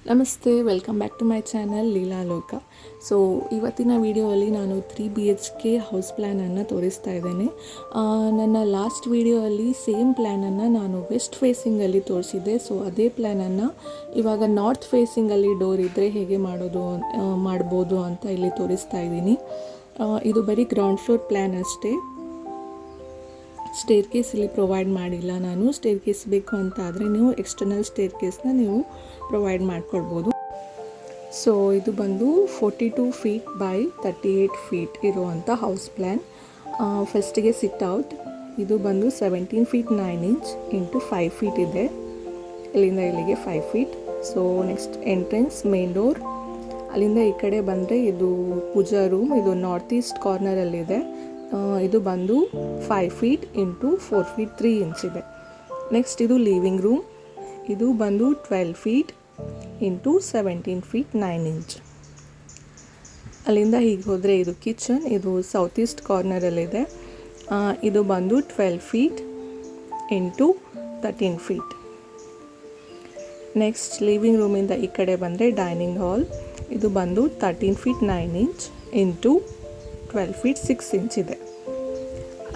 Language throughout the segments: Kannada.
ನಮಸ್ತೆ, welcome back to my channel Leela Loka. So ಇವತ್ತಿನ ವಿಡಿಯೋದಲ್ಲಿ ನಾನು 3 BHK ಹೌಸ್ ಪ್ಲ್ಯಾನನ್ನು ತೋರಿಸ್ತಾ ಇದ್ದೇನೆ. ನನ್ನ ಲಾಸ್ಟ್ ವಿಡಿಯೋಲ್ಲಿ ಸೇಮ್ ಪ್ಲ್ಯಾನನ್ನು ನಾನು ವೆಸ್ಟ್ ಫೇಸಿಂಗಲ್ಲಿ ತೋರಿಸಿದ್ದೆ. ಸೊ ಅದೇ ಪ್ಲ್ಯಾನನ್ನು ಇವಾಗ ನಾರ್ತ್ ಫೇಸಿಂಗಲ್ಲಿ ಡೋರ್ ಇದ್ದರೆ ಹೇಗೆ ಮಾಡ್ಬೋದು ಅಂತ ಇಲ್ಲಿ ತೋರಿಸ್ತಾ ಇದ್ದೀನಿ. ಇದು ಬರೀ ಗ್ರೌಂಡ್ ಫ್ಲೋರ್ ಪ್ಲ್ಯಾನ್ ಅಷ್ಟೇ. ಸ್ಟೇರ್ ಕೇಸ್ ಇಲ್ಲಿ ಪ್ರೊವೈಡ್ ಮಾಡಿಲ್ಲ ನಾನು. ಸ್ಟೇರ್ ಕೇಸ್ ಬೇಕು ಅಂತ ಆದರೆ ನೀವು ಎಕ್ಸ್ಟರ್ನಲ್ ಸ್ಟೇರ್ ಕೇಸ್ನ ನೀವು ಪ್ರೊವೈಡ್ ಮಾಡ್ಕೊಳ್ಬೋದು. ಸೊ ಇದು ಬಂದು 42 ಫೀಟ್ ಬೈ 38 ಫೀಟ್ ಇರುವಂಥ ಹೌಸ್ ಪ್ಲ್ಯಾನ್. ಫಸ್ಟಿಗೆ ಸಿಟ್ ಔಟ್ ಇದು ಬಂದು 17 ಫೀಟ್ 9 ಇಂಚ್ ಇಂಟು 5 ಫೀಟ್ ಇದೆ. ಇಲ್ಲಿಂದ ಇಲ್ಲಿಗೆ 5 feet. So next entrance main door. ಅಲ್ಲಿಂದ ಈ ಕಡೆ ಬಂದರೆ ಇದು ಪೂಜಾ ರೂಮ್. ಇದು ನಾರ್ತ್ ಈಸ್ಟ್ ಕಾರ್ನರಲ್ಲಿದೆ. ಇದು ಬಂದು 5 ಫೀಟ್ ಇಂಟು 4 ಫೀಟ್ 3 ಇಂಚ್ ಇದೆ. ನೆಕ್ಸ್ಟ್ ಇದು ಲಿವಿಂಗ್ ರೂಮ್. ಇದು ಬಂದು 12 ಫೀಟ್ ಇಂಟು 17 ಫೀಟ್ 9 ಇಂಚ್. ಅಲ್ಲಿಂದ ಹೀಗೆ ಹೋದರೆ ಇದು ಕಿಚನ್. ಇದು ಸೌತ್ ಈಸ್ಟ್ ಕಾರ್ನರಲ್ಲಿದೆ. ಇದು ಬಂದು 12 feet into 13 feet. Next living ರೂಮಿಂದ ಈ ಕಡೆ ಬಂದರೆ ಡೈನಿಂಗ್ ಹಾಲ್. ಇದು ಬಂದು 13 feet 9 inch into 12 feet 6 inch ಇದೆ.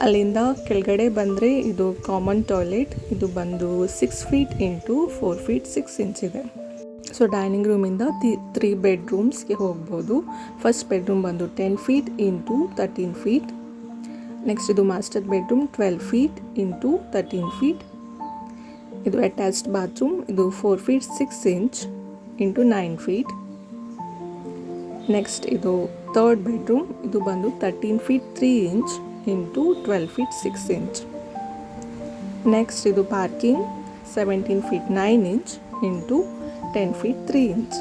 ಅಲ್ಲಿಂದ ಕೆಳಗಡೆ ಬಂದರೆ ಇದು ಕಾಮನ್ ಟಾಯ್ಲೆಟ್. ಇದು ಬಂದು 6 ಫೀಟ್ ಇಂಟು 4 ಫೀಟ್ 6 ಇಂಚ್ ಇದೆ. ಸೊ ಡೈನಿಂಗ್ ರೂಮಿಂದ 3 ಬೆಡ್ರೂಮ್ಸ್ಗೆ ಹೋಗ್ಬೋದು. ಫಸ್ಟ್ ಬೆಡ್ರೂಮ್ ಬಂದು 10 ಫೀಟ್ ಇಂಟು 13 ಫೀಟ್. ನೆಕ್ಸ್ಟ್ ಇದು master bedroom 12 feet into 13 feet. ಇದು ಅಟ್ಯಾಚ್ಡ್ ಬಾತ್ರೂಮ್. ಇದು 4 feet 6 inch into 9 feet. Next ಇದು ಥರ್ಡ್ ಬೆಡ್ರೂಮ್. ಇದು ಬಂದು 13 feet 3 inch into 12 feet 6 inch. Next ಇದು parking 17 feet 9 inch into 10 feet 3 inch.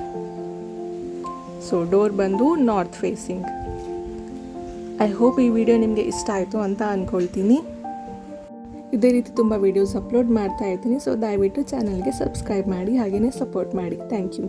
So door ಬಂದು ನಾರ್ತ್ ಫೇಸಿಂಗ್. ಐ ಹೋಪ್ ಈ ವಿಡಿಯೋ ನಿಮಗೆ ಇಷ್ಟ ಆಯಿತು ಅಂತ ಅಂದ್ಕೊಳ್ತೀನಿ. ಇದೇ ರೀತಿ ತುಂಬ ವೀಡಿಯೋಸ್ ಅಪ್ಲೋಡ್ ಮಾಡ್ತಾ ಇರ್ತೀನಿ. ಸೊ ದಯವಿಟ್ಟು ಚಾನಲ್ಗೆ ಸಬ್ಸ್ಕ್ರೈಬ್ ಮಾಡಿ, ಹಾಗೆಯೇ ಸಪೋರ್ಟ್ ಮಾಡಿ. Thank you.